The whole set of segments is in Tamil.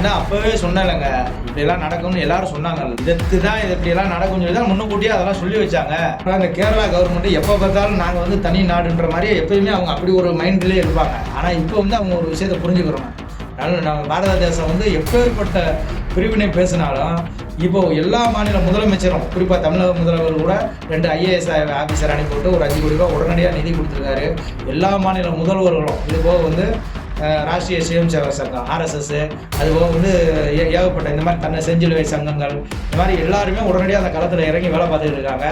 தான் அப்பவே சொன்னேன்லங்க, இப்படியெல்லாம் நடக்கும்னு எல்லாரும் சொன்னாங்க. இதுக்கு தான் இது இப்படியெல்லாம் நடக்கும்னு சொல்லி தான் முன்னுக்கூட்டியே அதெல்லாம் சொல்லி வச்சாங்க. ஆனால் இந்த கேரளா கவர்மெண்ட் எப்போ பார்த்தாலும் நாங்கள் வந்து தனி நாடுன்ற மாதிரி எப்பயுமே அவங்க அப்படி ஒரு மைண்ட்லேயே இருப்பாங்க. ஆனால் இப்போ வந்து அவங்க ஒரு விஷயத்தை புரிஞ்சுக்கிறோம். அதனால நம்ம பாரத தேசம் வந்து எப்பேற்பட்ட பிரிவினை பேசினாலும் இப்போ எல்லா மாநில முதலமைச்சரும் குறிப்பாக தமிழக முதல்வர் கூட 2 IAS ஆஃபீஸர் அனுப்பிவிட்டு ஒரு 5 கோடி ரூபா உடனடியாக நிதி கொடுத்துருக்காரு. எல்லா மாநில முதல்வர்களும் இது போக வந்து ராஷ்ட்ரிய சுயம் சேவக் சங்கம் RSS, அதுபோக வந்து ஏகப்பட்ட இந்த மாதிரி தன்னை செஞ்சிலுவை சங்கங்கள், இந்த மாதிரி எல்லாருமே உடனடியாக அந்த களத்தில் இறங்கி வேலை பார்த்துக்கிட்டு இருக்காங்க.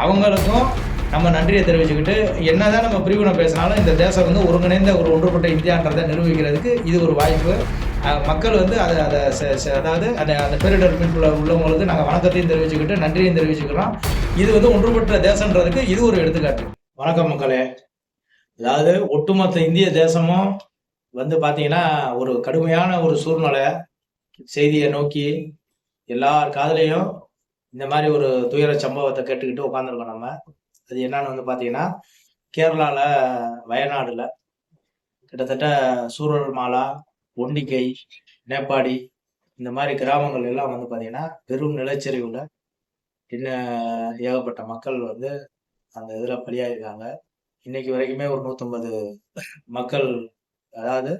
அவங்களுக்கும் நம்ம நன்றியை தெரிவிச்சுக்கிட்டு என்னதான் நம்ம பிரிவினை பேசினாலும் இந்த தேசம் வந்து ஒருங்கிணைந்த ஒரு ஒன்றுபட்ட இந்தியான்றதை நிரூபிக்கிறதுக்கு இது ஒரு வாய்ப்பு. மக்கள் வந்து அதாவது அந்த பேரிடர் மீட்புல உள்ளவங்களுக்கு நாங்கள் வணக்கத்தையும் தெரிவிச்சுக்கிட்டு நன்றியும் தெரிவிச்சுக்கிறோம். இது வந்து ஒன்றுபட்ட தேசன்றதுக்கு இது ஒரு எடுத்துக்காட்டு. வணக்கம் மக்களே. அதாவது ஒட்டுமொத்த இந்திய தேசமும் வந்து பார்த்தீங்கன்னா ஒரு கடுமையான ஒரு சூழ்நிலை செய்தியை நோக்கி எல்லார் காதலையும் இந்த மாதிரி ஒரு துயர சம்பவத்தை கேட்டுக்கிட்டு உட்காந்துருக்கோம். நம்ம அது என்னன்னு வந்து பார்த்தீங்கன்னா கேரளாவில் வயநாடுல கிட்டத்தட்ட சூரல்மாலா, ஒண்டிகை, நேப்பாடி இந்த மாதிரி கிராமங்கள் எல்லாம் வந்து பார்த்தீங்கன்னா பெரும் நிலச்சரிவுல இன்னும் ஏகப்பட்ட மக்கள் வந்து அந்த இதில் பலியாயிருக்காங்க. இன்னைக்கு வரைக்குமே ஒரு 150 மக்கள் அதாவது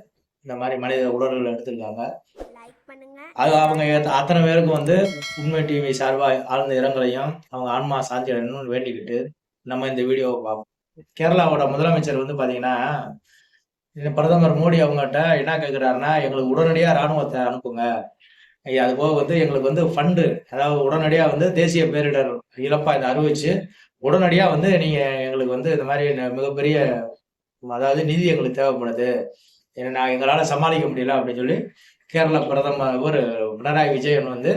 இந்த மாதிரி மனித உடல்களை எடுத்திருக்காங்க. அது அவங்க அத்தனை பேருக்கும் வந்து உண்மை டிவி சார்பாக ஆழ்ந்த இரங்கலையும் அவங்க ஆன்மா சாந்தி அடையணும்னு வேண்டிக்கிட்டு நம்ம இந்த வீடியோவை பார்ப்போம். கேரளாவோட முதலமைச்சர் வந்து பார்த்தீங்கன்னா பிரதமர் மோடி அவங்ககிட்ட என்ன கேட்குறாருன்னா, எங்களுக்கு உடனடியாக இராணுவத்தை அனுப்புங்க, அது போக வந்து எங்களுக்கு வந்து ஃபண்டு, அதாவது உடனடியாக வந்து தேசிய பேரிடர் இழப்பாக இதை அறிவிச்சு உடனடியாக வந்து நீங்கள் எங்களுக்கு வந்து இந்த மாதிரி மிகப்பெரிய அதாவது நிதி எங்களுக்கு தேவைப்படுது, நான் எங்களால் சமாளிக்க முடியல அப்படின்னு சொல்லி கேரள பிரதமர் பினராயி விஜயன் வந்து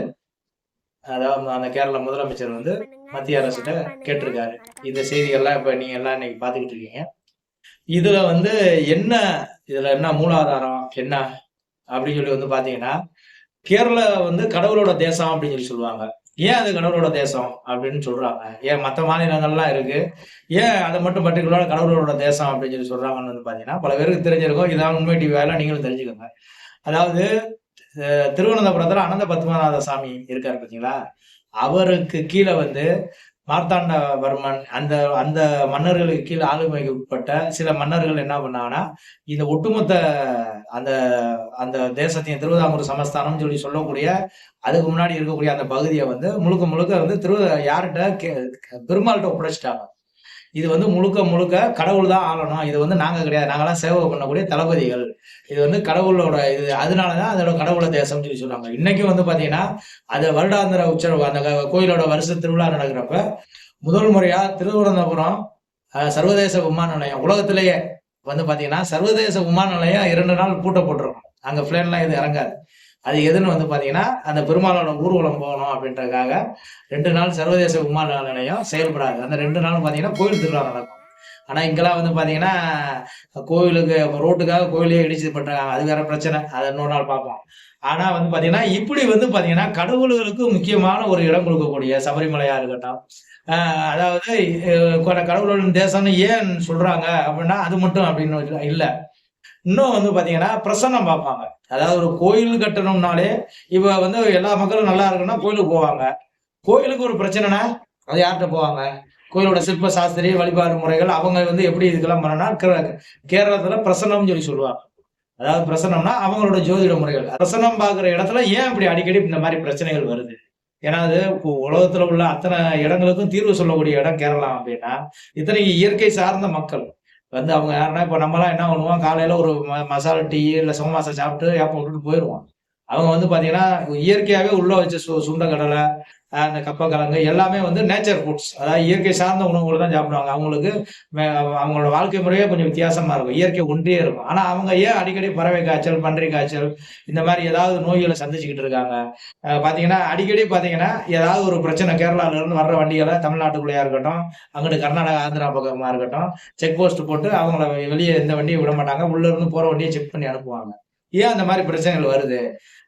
அதாவது அந்த கேரள முதலமைச்சர் வந்து மத்திய அரசுகிட்ட கேட்டிருக்காரு. இந்த செய்திகள்லாம் இப்போ நீங்கள் எல்லாம் இன்னைக்கு பார்த்துக்கிட்டு இருக்கீங்க. இதுல வந்து இதுல என்ன மூலாதாரம் என்ன அப்படின்னு சொல்லி வந்து பாத்தீங்கன்னா, கேரளா வந்து கடவுளோட தேசம் அப்படின்னு சொல்லி சொல்லுவாங்க. ஏன் அது கடவுளோட தேசம் அப்படின்னு சொல்றாங்க? ஏன் மற்ற மாநிலங்கள்லாம் இருக்கு, ஏன் அதை மட்டும் பர்டிகுலரா கடவுளோட தேசம் அப்படின்னு சொல்லி சொல்றாங்கன்னு வந்து பாத்தீங்கன்னா, பல பேருக்கு தெரிஞ்சிருக்கும். இதான் உண்மை டிவி வேலை, நீங்களும் தெரிஞ்சுக்கோங்க. அதாவது திருவனந்தபுரத்துல அனந்த பத்மநாத சாமி இருக்காரு பார்த்தீங்களா, அவருக்கு கீழே வந்து மார்த்தாண்டவர்மன் அந்த அந்த மன்னர்களுக்கு கீழே ஆளுமைக்கு உட்பட்ட சில மன்னர்கள் என்ன பண்ணாங்கன்னா, இந்த ஒட்டுமொத்த அந்த அந்த தேசத்தையும் திருவிதாங்கூர் சமஸ்தானம் சொல்லி சொல்லக்கூடிய அதுக்கு முன்னாடி இருக்கக்கூடிய அந்த பகுதியை வந்து முழுக்க முழுக்க வந்து யார்கிட்ட பெருமாள்கிட்ட ஒப்படைச்சிட்டாங்க. இது வந்து முழுக்க முழுக்க கடவுள் தான் ஆளணும், இது வந்து நாங்க கிடையாது, நாங்களாம் சேவை பண்ணக்கூடிய தளபதிகள், இது வந்து கடவுளோட இது, அதனாலதான் அதோட கடவுள தேசம் சொல்லி சொல்லுவாங்க. இன்னைக்கும் வந்து பாத்தீங்கன்னா அது வருடாந்திர உற்சவம், அந்த கோயிலோட வருஷ திருவிழா நடக்கிறப்ப முதல் முறையா திருவனந்தபுரம் சர்வதேச விமான நிலையம், உலகத்திலேயே வந்து பாத்தீங்கன்னா சர்வதேச விமான நிலையம் 2 நாள் பூட்ட போட்டிருக்கும். அங்க பிளேன்லாம் இது இறங்காது. அது எதுன்னு வந்து பாத்தீங்கன்னா அந்த பெருமாளோட ஊர்வலம் போகணும் அப்படின்றதுக்காக 2 நாள் சர்வதேச விமான நிலையம் செயல்படாது. அந்த 2 நாளும் பாத்தீங்கன்னா கோயில் திருவிழா நடக்கும். ஆனா இங்கெல்லாம் வந்து பாத்தீங்கன்னா கோயிலுக்கு ரோட்டுக்காக கோயிலே இடிச்சு பண்றாங்க, அது வேற பிரச்சனை, அதை இன்னொரு நாள் பார்ப்போம். ஆனா வந்து பாத்தீங்கன்னா இப்படி வந்து பாத்தீங்கன்னா கடவுள்களுக்கு முக்கியமான ஒரு இடம் கொடுக்கக்கூடிய சபரிமலையா இருக்கட்டும், அதாவது கடவுளின் தேசம்னு ஏன் சொல்றாங்க அப்படின்னா அது மட்டும் அப்படின்னு இல்ல. இன்னும் வந்து பாத்தீங்கன்னா பிரசன்னம் பார்ப்பாங்க. அதாவது ஒரு கோயில் கட்டணும்னாலே இப்ப வந்து எல்லா மக்களும் நல்லா இருக்குன்னா கோயிலுக்கு போவாங்க. கோயிலுக்கு ஒரு பிரச்சனைனா அது யார்கிட்ட போவாங்க? கோயிலோட சிற்ப சாஸ்திரி வழிபாடு முறைகள் அவங்க வந்து எப்படி இதுக்கெல்லாம் பண்ணனா கேரளத்துல பிரசன்னம் சொல்லி சொல்லுவாங்க. அதாவது பிரசன்னம்னா அவங்களோட ஜோதிட முறைகள். பிரசன்னம் பார்க்குற இடத்துல ஏன் இப்படி அடிக்கடி இந்த மாதிரி பிரச்சனைகள் வருது? ஏன்னா அது உலகத்துல உள்ள அத்தனை இடங்களுக்கும் தீர்வு சொல்லக்கூடிய இடம் கேரளா அப்படின்னா, இத்தனை இயற்கை சார்ந்த மக்கள் வந்து அவங்க யாருன்னா இப்போ நம்மலாம் என்ன பண்ணுவோம், காலையில ஒரு மசாலா டீ இல்லை சமோசா சாப்பிட்டு ஏப்பம் விட்டுட்டு போயிடுவோம். அவங்க வந்து பாத்தீங்கன்னா இயற்கையாகவே உள்ள வச்ச சுண்டக்கடலை, அந்த கப்பக்கிழங்கு எல்லாமே வந்து நேச்சர் ஃபுட்ஸ், அதாவது இயற்கை சார்ந்த உணவுகள் தான் சாப்பிடுவாங்க. அவங்களுக்கு அவங்களோட வாழ்க்கை முறையே கொஞ்சம் வித்தியாசமா இருக்கும், இயற்கை ஒன்றியே இருக்கும். ஆனா அவங்க ஏன் அடிக்கடி பறவை காய்ச்சல், பன்றி காய்ச்சல் இந்த மாதிரி ஏதாவது நோய்களை சந்திச்சுக்கிட்டு இருக்காங்க? பாத்தீங்கன்னா அடிக்கடி பாத்தீங்கன்னா ஏதாவது ஒரு பிரச்சனை கேரளால இருந்து வர்ற வண்டிகளை தமிழ்நாட்டுக்குள்ளேயா இருக்கட்டும், அங்கிட்டு கர்நாடகா ஆந்திரா பக்கமா இருக்கட்டும், செக் போஸ்ட் போட்டு அவங்கள வெளியே எந்த வண்டியை விட மாட்டாங்க, உள்ள இருந்து போற வண்டியை செக் பண்ணி அனுப்புவாங்க. ஏன் அந்த மாதிரி பிரச்சனைகள் வருது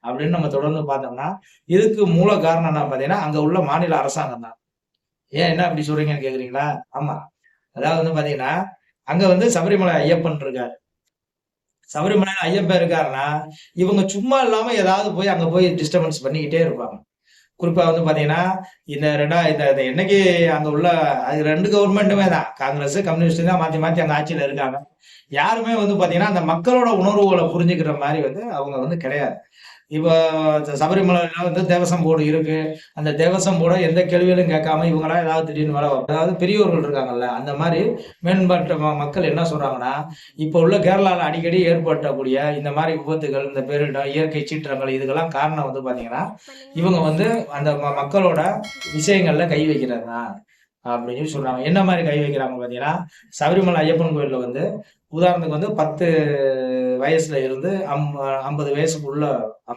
அப்படின்னு நம்ம தொடர்ந்து பார்த்தோம்னா, இதுக்கு மூல காரணம் என்ன பாத்தீங்கன்னா அங்க உள்ள மாநில அரசாங்கம் தான். ஏன் என்ன அப்படி சொல்றீங்கன்னு கேக்குறீங்களா? ஆமா, அதாவது வந்து பாத்தீங்கன்னா அங்க வந்து சபரிமலை ஐயப்பன் இருக்காரு. சபரிமலையில ஐயப்பன் இருக்காருன்னா இவங்க சும்மா இல்லாம ஏதாவது போய் அங்க போய் டிஸ்டர்பன்ஸ் பண்ணிக்கிட்டே இருப்பாங்க. குறிப்பா வந்து பாத்தீங்கன்னா இந்த என்னைக்கு அங்க உள்ள அது 2 கவர்மெண்ட்டுமே தான், காங்கிரஸ் கம்யூனிஸ்ட் தான் மாத்தி மாத்தி அங்க ஆட்சியில இருக்காங்க. யாருமே வந்து பாத்தீங்கன்னா அந்த மக்களோட உணர்வுகளை புரிஞ்சுக்கிற மாதிரி வந்து அவங்க வந்து கிடையாது. இப்போ சபரிமலையில வந்து தேவசம் போர்டு இருக்கு. அந்த தேவசம் போர்ட எந்த கேள்விகளும் கேட்காம இவங்களா ஏதாவது திடீர்னு அதாவது பெரியவர்கள் இருக்காங்கல்ல, அந்த மாதிரி மேம்பட்ட மக்கள் என்ன சொல்றாங்கன்னா, இப்போ உள்ள கேரளால அடிக்கடி ஏற்படக்கூடிய இந்த மாதிரி விபத்துகள், இந்த பேரிடர், இயற்கை சீற்றங்கள் இதுக்கெல்லாம் காரணம் வந்து பாத்தீங்கன்னா இவங்க வந்து அந்த மக்களோட விஷயங்கள்ல கை வைக்கிறது தான் அப்படின்னு சொல்றாங்க. என்ன மாதிரி கை வைக்கிறாங்க பாத்தீங்கன்னா, சபரிமலை ஐயப்பன் கோயில்ல வந்து உதாரணத்துக்கு வந்து 10 வயசுல இருந்து 50 வயசுக்கு உள்ள,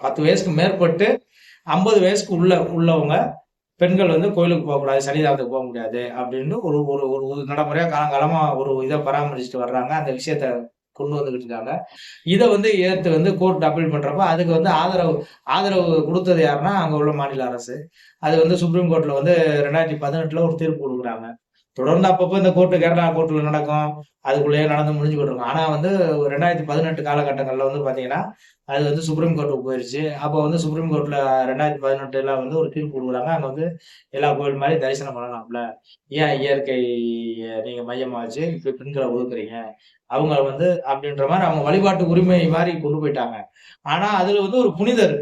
10 வயசுக்கு மேற்பட்டு 50 வயசுக்கு உள்ளவங்க பெண்கள் வந்து கோயிலுக்கு போகக்கூடாது, சன்னிதானத்துக்கு போக முடியாது அப்படின்னு ஒரு ஒரு ஒரு நடைமுறையா காலங்காலமா ஒரு இதை பராமரிச்சுட்டு வர்றாங்க. அந்த விஷயத்த கொண்டு வந்துகிட்டு இருக்காங்க. இதை வந்து ஏற்று வந்து கோர்ட் அப்பீல் பண்றப்ப அதுக்கு வந்து ஆதரவு கொடுத்தது யாருன்னா அங்க உள்ள மாநில அரசு. அது வந்து சுப்ரீம் கோர்ட்ல வந்து 2018 ஒரு தீர்ப்பு கொடுக்குறாங்க. தொடர்ந்து அப்பப்போ இந்த கோர்ட்டு கேரளா கோர்ட்ல நடக்கும், அதுக்குள்ளேயே நடந்து முடிஞ்சுக்கிட்டு இருக்கும். ஆனா வந்து 2018 காலகட்டங்கள்ல வந்து பாத்தீங்கன்னா அது வந்து சுப்ரீம் கோர்ட்டுக்கு போயிருச்சு. அப்போ வந்து சுப்ரீம் கோர்ட்ல 2018 வந்து ஒரு தீர்ப்பு கொடுக்குறாங்க. அங்க வந்து எல்லா கோயில் மாதிரி தரிசனம் பண்ணலாம்ல, ஏன் இயற்கை நீங்க மையமா வச்சு இப்ப பெண்களை ஒதுக்குறீங்க, அவங்க வந்து அப்படின்ற மாதிரி அவங்க வழிபாட்டு உரிமை மாதிரி கொண்டு போயிட்டாங்க. ஆனா அதுல வந்து ஒரு புனிதர்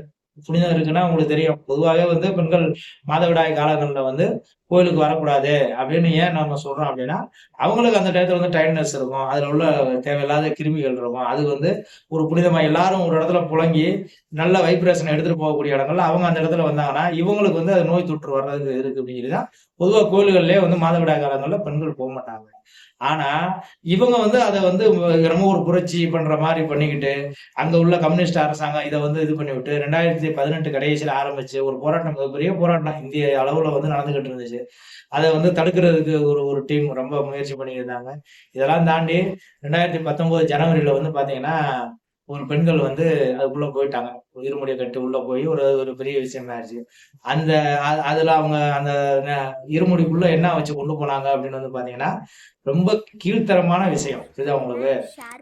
புனிதம் இருக்குன்னா உங்களுக்கு தெரியும். பொதுவாகவே வந்து பெண்கள் மாதவிடாய் காலங்கள்ல வந்து கோயிலுக்கு வரக்கூடாது அப்படின்னு ஏன் நம்ம சொல்றோம் அப்படின்னா, அவங்களுக்கு அந்த டயத்துல வந்து டயர்ட்னஸ் இருக்கும். அதுல உள்ள தேவையில்லாத கிருமிகள் இருக்கும். அது வந்து ஒரு புனிதமா எல்லாரும் ஒரு இடத்துல புழங்கி நல்ல வைப்ரேஷன் எடுத்துட்டு போகக்கூடிய இடங்கள்ல அவங்க அந்த இடத்துல வந்தாங்கன்னா இவங்களுக்கு வந்து அது நோய் தொற்று வர்றதுக்கு இருக்கு அப்படின்னு சொல்லிதான் பொதுவா கோயில்கள்லயே வந்து மாதவிடாய் காலங்கள்ல பெண்கள் போக மாட்டாங்க. ஆனா இவங்க வந்து அதை வந்து ரொம்ப ஒரு புரட்சி பண்ற மாதிரி பண்ணிக்கிட்டு அங்க உள்ள கம்யூனிஸ்ட் அரசாங்கம் இதை வந்து இது பண்ணி விட்டு 2018 கடைசியில ஆரம்பிச்சு ஒரு போராட்டம், மிகப்பெரிய போராட்டம் இந்திய அளவுல வந்து நடந்துகிட்டு இருந்துச்சு. அதை வந்து தடுக்கிறதுக்கு ஒரு டீம் ரொம்ப முயற்சி பண்ணியிருந்தாங்க. இதெல்லாம் தாண்டி 2019 ஜனவரியில வந்து பாத்தீங்கன்னா ஒரு பெண்கள் வந்து அதுக்குள்ள போயிட்டாங்க. இருமுடியை கட்டி உள்ள போய் ஒரு பெரிய விஷயம் ஆயிடுச்சு. அந்த அதுல அவங்க அந்த இருமுடிக்குள்ள என்ன வச்சு கொண்டு போனாங்க அப்படின்னு வந்து பாத்தீங்கன்னா ரொம்ப கீழ்த்தரமான விஷயம். புரியுதா உங்களுக்கு?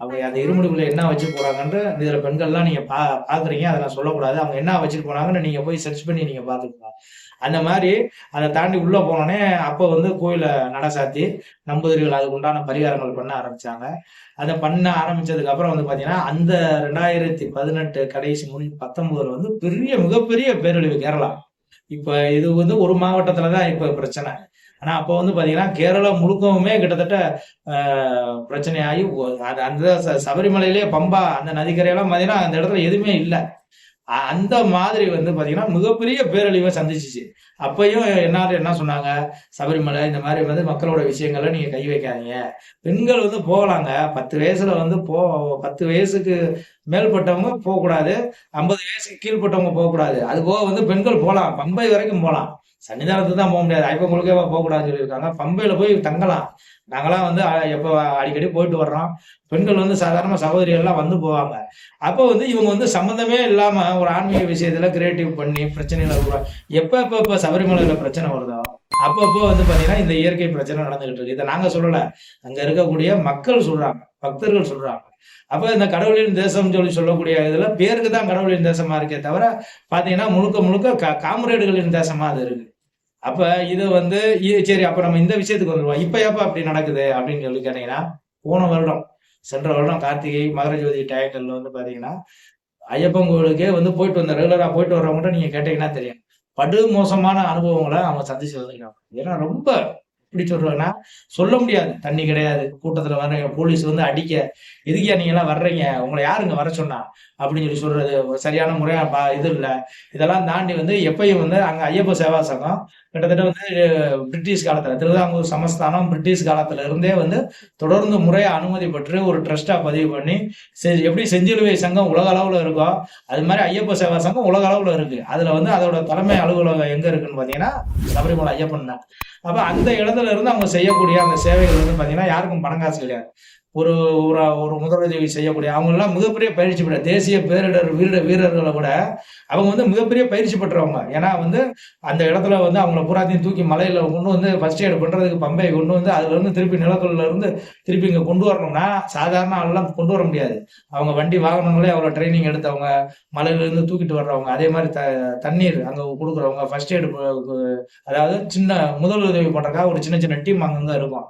அவங்க அந்த இருமுடிக்குள்ள என்ன வச்சு போறாங்கன்ற இதுல பெண்கள்லாம் நீங்க பாக்குறீங்க, அதை நான் சொல்லக்கூடாது. அவங்க என்ன வச்சுட்டு போனாங்கன்னு நீங்க போய் சர்ச் பண்ணி நீங்க பாத்துக்கலாம். அந்த மாதிரி அதை தாண்டி உள்ள போனோடனே அப்போ வந்து கோயிலை நட சாத்தி நம்பூதிரிகள் அதுக்கு உண்டான பரிகாரங்கள் பண்ண ஆரம்பிச்சாங்க. அதை பண்ண ஆரம்பிச்சதுக்கு அப்புறம் வந்து பாத்தீங்கன்னா அந்த 2018 கடைசி 19 வந்து மிகப்பெரிய பேரழிவு கேரளா. இப்ப இது வந்து ஒரு மாவட்டத்துலதான் இப்ப பிரச்சனை. ஆனா அப்ப வந்து பாத்தீங்கன்னா கேரளா முழுக்கவுமே கிட்டத்தட்ட பிரச்சனையாகி அந்த சபரிமலையிலேயே பம்பா அந்த நதிக்கரையெல்லாம் பாத்தீங்கன்னா அந்த இடத்துல எதுவுமே இல்லை. அந்த மாதிரி வந்து பாத்தீங்கன்னா மிகப்பெரிய பேரழிவை சந்திச்சிச்சு. அப்பயும் என்ன சொன்னாங்க, சபரிமலை இந்த மாதிரி வந்து மக்களோட விஷயங்கள்ல நீங்க கை வைக்காதீங்க, பெண்கள் வந்து போகலாங்க, 10 வயசுல வந்து 10 வயசுக்கு மேல்பட்டவங்க போகக்கூடாது, 50 வயசுக்கு கீழ்பட்டவங்க போகக்கூடாது. அது போக வந்து பெண்கள் போகலாம், பம்பை வரைக்கும் போகலாம், சன்னிதானத்துக்கு தான் போக முடியாது. ஐப்பன் முழுக்கே போகக்கூடாதுன்னு சொல்லியிருக்காங்க. பம்பையில போய் தங்கலாம். நாங்களாம் வந்து எப்போ அடிக்கடி போயிட்டு வர்றோம். பெண்கள் வந்து சாதாரண சகோதரிகள்லாம் வந்து போவாங்க. அப்போ வந்து இவங்க வந்து சம்மந்தமே இல்லாம ஒரு ஆன்மீக விஷயத்துல கிரியேட்டிவ் பண்ணி பிரச்சனைகளை எப்ப சபரிமலையில பிரச்சனை வருதோ அப்பப்போ வந்து பாத்தீங்கன்னா இந்த இயற்கை பிரச்சனை நடந்துகிட்டு இருக்கு. இதை நாங்க சொல்லல, அங்க இருக்கக்கூடிய மக்கள் சொல்றாங்க, பக்தர்கள் சொல்றாங்க. அப்ப இந்த கடவுளின் தேசம் சொல்லக்கூடிய இதுல பேருக்கு தான் கடவுளின் தேசமா இருக்கே தவிர பாத்தீங்கன்னா முழுக்க காம்ரேடுகளின் தேசமா அது இருக்கு. அப்ப இது வந்து சரி, அப்ப நம்ம இந்த விஷயத்துக்கு வந்துருவோம். இப்ப எப்ப அப்படி நடக்குது அப்படின்னு சொல்லி கேட்டீங்கன்னா, சென்ற வருடம் கார்த்திகை மகர ஜோதி டயங்கள்ல வந்து பாத்தீங்கன்னா ஐயப்பன் கோவிலுக்கே வந்து போயிட்டு வந்த ரெகுலரா போயிட்டு வர்றவங்க நீங்க கேட்டீங்கன்னா தெரியும், படு மோசமான அனுபவங்களை அவங்க சந்திச்சு வந்திருக்காங்க. ஏன்னா ரொம்ப எப்படி சொல்றாங்கன்னா சொல்ல முடியாது. தண்ணி கிடையாது, கூட்டத்துல வர்றீங்க, போலீஸ் வந்து அடிக்க, எதுக்கியா நீங்க எல்லாம் வர்றீங்க, உங்களை யாருங்க வர சொன்னா அப்படின்னு சொல்லி சொல்றது சரியான முறையா இது இல்லை. இதெல்லாம் தாண்டி வந்து எப்பயும் வந்து அங்க ஐயப்ப சேவா சங்கம் கிட்டத்தட்ட வந்து பிரிட்டிஷ் காலத்துல திருவிதாங்கூர் சமஸ்தானம் பிரிட்டிஷ் காலத்துல இருந்தே வந்து தொடர்ந்து முறையா அனுமதி பெற்று ஒரு ட்ரஸ்டா பதிவு பண்ணி எப்படி செஞ்சிலுவை சங்கம் உலக அளவுல இருக்கோ அது மாதிரி ஐயப்ப சேவா சங்கம் உலக அளவுல இருக்கு. அதுல வந்து அதோட தலைமை அலுவலகம் எங்க இருக்குன்னு பாத்தீங்கன்னா சபரிமலை ஐயப்பன் தான். அப்ப அந்த இடத்துல இருந்து அவங்க செய்யக்கூடிய அந்த சேவைகள் வந்து பாத்தீங்கன்னா யாருக்கும் பணம் காசு கிடையாது. ஒரு ஒரு ஒரு முதலுதவி செய்யக்கூடிய அவங்கெல்லாம் மிகப்பெரிய பயிற்சி பெற்ற தேசிய பேரிடர் வீரர்களை விட அவங்க வந்து மிகப்பெரிய பயிற்சி பெற்றவங்க. ஏன்னா வந்து அந்த இடத்துல வந்து அவங்கள பூராத்தையும் தூக்கி மலையில கொண்டு வந்து ஃபர்ஸ்ட் எய்ட் பண்றதுக்கு பம்பை கொண்டு வந்து அதுல இருந்து திருப்பி நிலக்கல்ல இருந்து திருப்பி இங்க கொண்டு வரணும்னா சாதாரண ஆளெல்லாம் கொண்டு வர முடியாது. அவங்க வண்டி வாகனங்களே அவ்வளவு ட்ரைனிங் எடுத்தவங்க, மலையில இருந்து தூக்கிட்டு வர்றவங்க, அதே மாதிரி தண்ணீர் அங்க கொடுக்குறவங்க, ஃபர்ஸ்ட் எய்ட் அதாவது சின்ன முதல் உதவி பண்றதுக்காக ஒரு சின்ன சின்ன டீம் அங்கங்க இருக்கும்.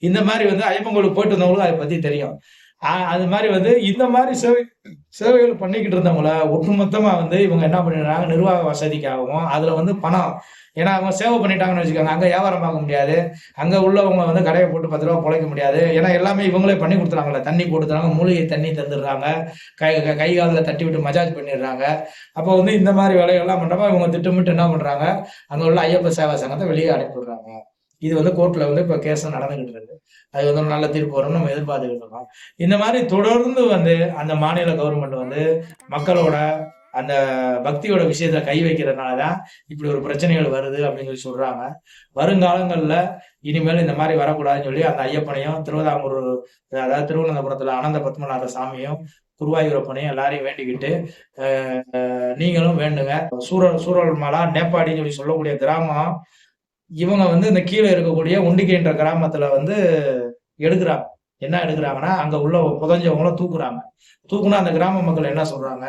இந்த மாதிரி வந்து ஐயப்பன் கோயிலுக்கு போயிட்டு வந்தவங்களுக்கு அதை பத்தி தெரியும். அது மாதிரி வந்து இந்த மாதிரி சேவைகள் பண்ணிக்கிட்டு இருந்தவங்கள ஒட்டுமொத்தமா வந்து இவங்க என்ன பண்ணிடுறாங்க, நிர்வாக வசதிக்காகவும் அதுல வந்து பணம், ஏன்னா அவங்க சேவை பண்ணிட்டாங்கன்னு வச்சுக்கோங்க, அங்க வியாபாரம் பார்க்க முடியாது, அங்க உள்ளவங்க வந்து கடையை போட்டு 10 ரூபா பிழைக்க முடியாது. ஏன்னா எல்லாமே இவங்களே பண்ணி கொடுத்துறாங்கல்ல, தண்ணி போட்டு தராங்க, மூலிகை தண்ணி தந்துடுறாங்க, கை காலில் தட்டி விட்டு மஜாஜ் பண்ணிடுறாங்க. அப்போ வந்து இந்த மாதிரி வேலைகள்லாம் பண்றப்ப இவங்க திட்டமிட்டு என்ன பண்றாங்க, அங்க உள்ள ஐயப்ப சேவா சங்கத்தை வெளியே அனுப்பிடுறாங்க. இது வந்து கோர்ட்ல வந்து இப்ப கேஸ் நடந்துகிட்டு இருக்கு. அது வந்து ஒரு நல்ல தீர்ப்பு வரும்னு நம்ம எதிர்பார்த்துக்கிட்டு இருக்கோம். இந்த மாதிரி தொடர்ந்து வந்து அந்த மாநில கவர்மெண்ட் வந்து மக்களோட அந்த பக்தியோட விஷயத்துல கை வைக்கிறதுனாலதான் இப்படி ஒரு பிரச்சனைகள் வருது அப்படின்னு சொல்லி சொல்றாங்க. வருங்காலங்கள்ல இனிமேல் இந்த மாதிரி வரக்கூடாதுன்னு சொல்லி அந்த ஐயப்பனையும் திருவிதாங்கூர், அதாவது திருவனந்தபுரத்துல அனந்த பத்மநாத சாமியும் குருவாயூரப்பனையும் எல்லாரையும் வேண்டிக்கிட்டு நீங்களும் வேண்டுங்க. சூரல் மலா நேப்பாடின்னு சொல்லி சொல்லக்கூடிய கிராமம், இவங்க வந்து இந்த கீழே இருக்கக்கூடிய உண்டிகைன்ற கிராமத்துல வந்து எடுக்கிறாங்க. என்ன எடுக்கிறாங்கன்னா, அங்க உள்ள புதஞ்சவங்கள தூக்குறாங்க. தூக்குனா அந்த கிராம மக்கள் என்ன சொல்றாங்க,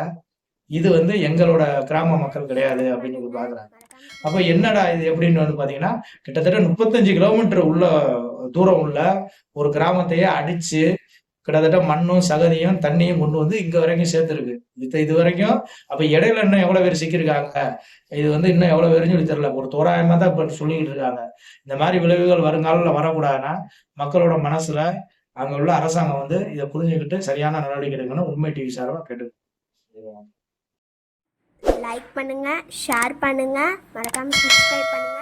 இது வந்து எங்களோட கிராம மக்கள் கிடையாது அப்படின்னு சொல்லி பாக்குறாங்க. அப்ப என்னடா இது எப்படின்னு வந்து பாத்தீங்கன்னா, கிட்டத்தட்ட 35 கிலோமீட்டர் உள்ள தூரம் உள்ள ஒரு கிராமத்தையே அடிச்சு கிட்டத்தட்ட மண்ணும் சகதியும் தண்ணியும் கொண்டு வந்து இங்க வரைக்கும் சேர்த்துருக்கு. இது வரைக்கும் அப்ப இடையில இன்னும் எவ்வளவு பேர் சிக்கியிருக்காங்க, இது வந்து இன்னும் எவ்வளவு பேருன்னு சொல்லி தெரியல. ஒரு தோராயமா தான் இப்ப சொல்லிக்கிட்டு இருக்காங்க. இந்த மாதிரி விளைவுகள் வருங்காலில் வரக்கூடாதுன்னா மக்களோட மனசுல அங்க உள்ள அரசாங்கம் வந்து இதை புரிஞ்சுக்கிட்டு சரியான நடவடிக்கை எடுக்கணும். உண்மை டிவி சார்பா கேட்டு லைக் பண்ணுங்க, ஷேர் பண்ணுங்க, மறக்காம சப்ஸ்கிரைப் பண்ணுங்க.